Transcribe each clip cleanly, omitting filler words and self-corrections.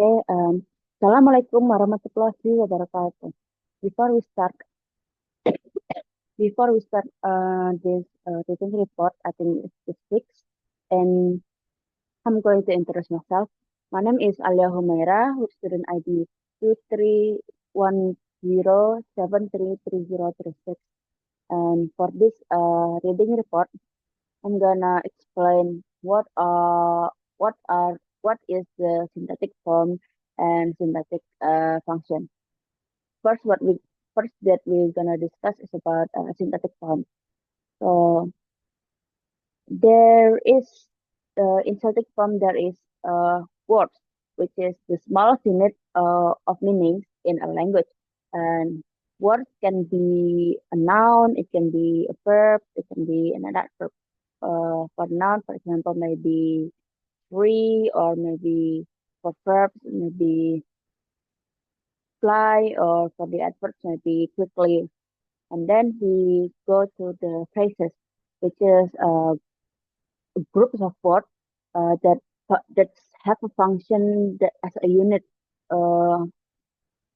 Okay, Assalamualaikum warahmatullahi wabarakatuh. Before we start, this written report, I think it's fixed, and I'm going to introduce myself. My name is Alia Humaira with student ID 2310733036. And for this reading report, I'm gonna explain what are what is the syntactic form and syntactic function. First, what we first that we're gonna discuss is about syntactic form. So there is in syntactic form there is words, which is the smallest unit of meanings in a language, and words can be a noun, it can be a verb, it can be an adverb. For noun, for example, maybe free, or maybe for verbs, maybe fly, or for the adverbs, maybe quickly. And then we go to the phrases, which is groups of words that have a function that as a unit uh,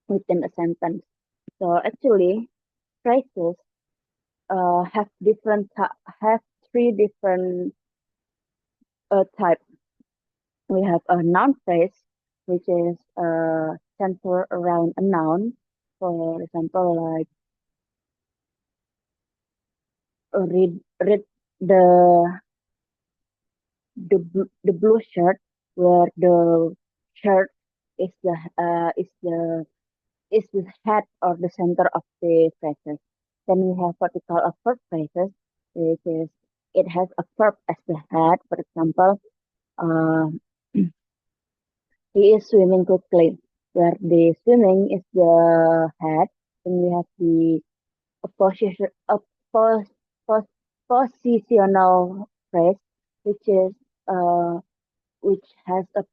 within a sentence. So actually, phrases have three different types. We have a noun phrase, which is centered around a noun. For example, like read the the blue shirt, where the shirt is the head or the center of the phrases. Then we have what we call a verb phrases, which is it has a verb as the head. For example, uh, he is swimming quickly, where the swimming is the head. Then we have the a position a pos, pos, positional phrase, which is uh, which has a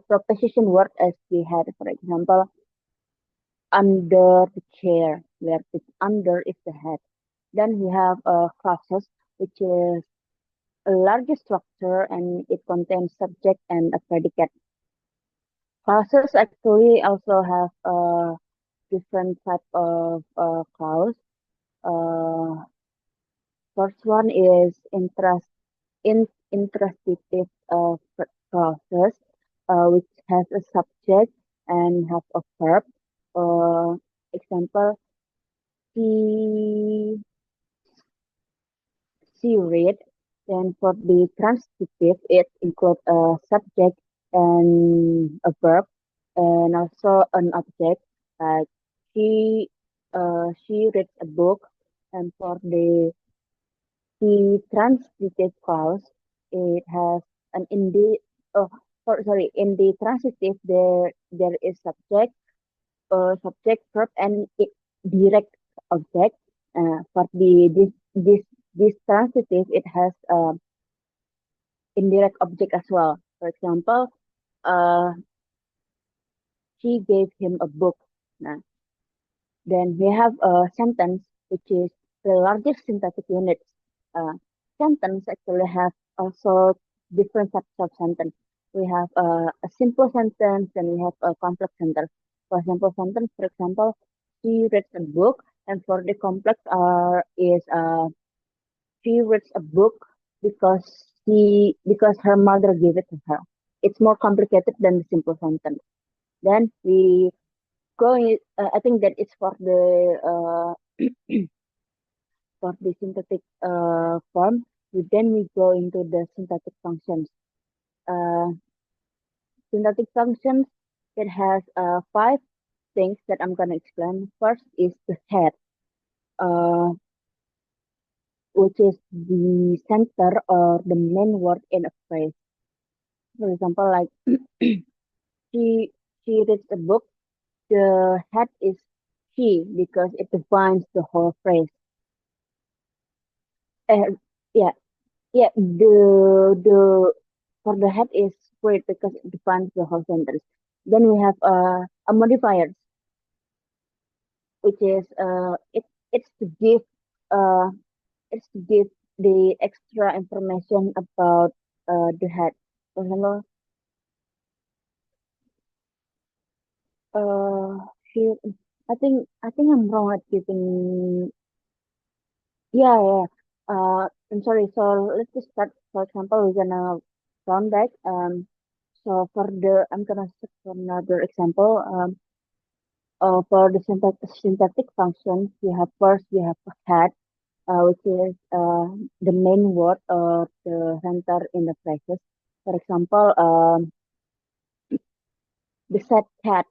preposition word as the head. For example, under the chair, where the under is the head. Then we have clauses, which is a larger structure and it contains subject and a predicate. Clauses actually also have different type of clause. Uh, First one is intransitive clauses, which has a subject and have a verb. Uh, Example, she she read. Then for the transitive, it includes a subject and a verb, and also an object. Like she reads a book, and for the transitive clause, it has an oh, in the transitive there is subject verb and direct object. For this transitive, it has indirect object as well. For example, uh, she gave him a book. Nah, then we have a sentence, which is the largest syntactic unit. Uh, Sentence actually have also different types of sentence. We have a simple sentence, and we have a complex sentence. For simple sentence, for example, she reads a book, and for the complex is she reads a book because her mother gave it to her. It's more complicated than the simple sentence. Then we I think that it's for the synthetic form. Then we go into the synthetic functions. Uh, Synthetic functions, it has five things that I'm gonna explain. First is the head, uh, which is the center or the main word in a phrase. For example, like she she reads a book. The head is she because it defines the whole phrase. Uh, yeah, yeah. The for the head is great because it defines the whole sentence. Then we have a modifiers, which is it's to give uh it's to give the extra information about the head. For example, Uh, she, I think I'm wrong at giving. Yeah, yeah. I'm sorry. So let's just start. For example, we're gonna round back. I'm gonna set for another example. For the syntactic functions, we have head, which is the main word or the center in the phrases. For example, the set cat.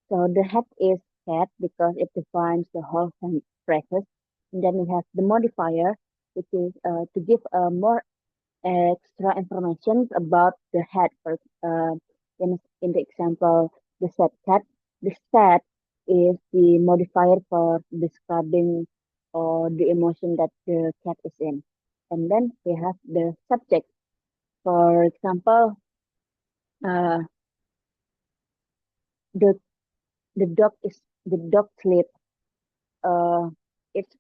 So the head is cat because it defines the whole phrases. And then we have the modifier, which is to give more extra information about the head. For in the example, the set cat, the set is the modifier for describing or the emotion that the cat is in. And then we have the subject. For example, uh, the the dog sleep. Uh, its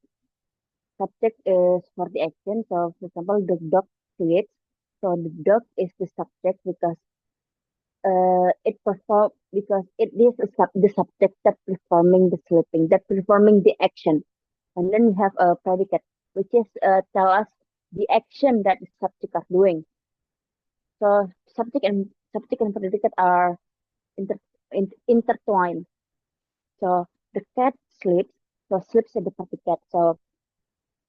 subject is for the action. So, for example, the dog sleeps. So the dog is the subject because it perform because it is the subject that performing the sleeping, that performing the action. And then we have a predicate, which is tell us the action that the subject are doing. So subject and predicate are inter, intertwined. So the cat sleeps. So sleeps is the predicate. So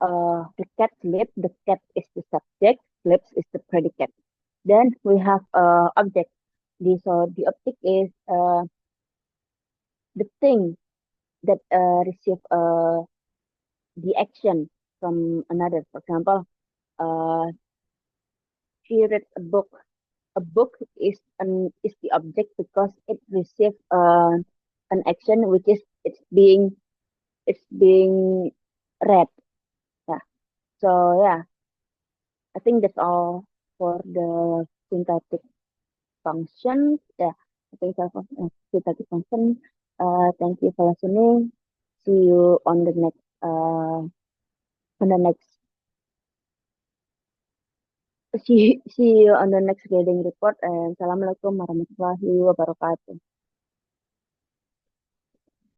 the cat sleeps. The cat is the subject. Sleeps is the predicate. Then we have object. The object is the thing that receive the action from another. For example, uh, she reads a book. A book is the object because it receives an action which is it's being read. Yeah. So yeah, I think that's all for the syntactic functions. Yeah, I think that's all for syntactic function. Thank you for listening. See you on the next see you on the next reading report and assalamualaikum warahmatullahi wabarakatuh.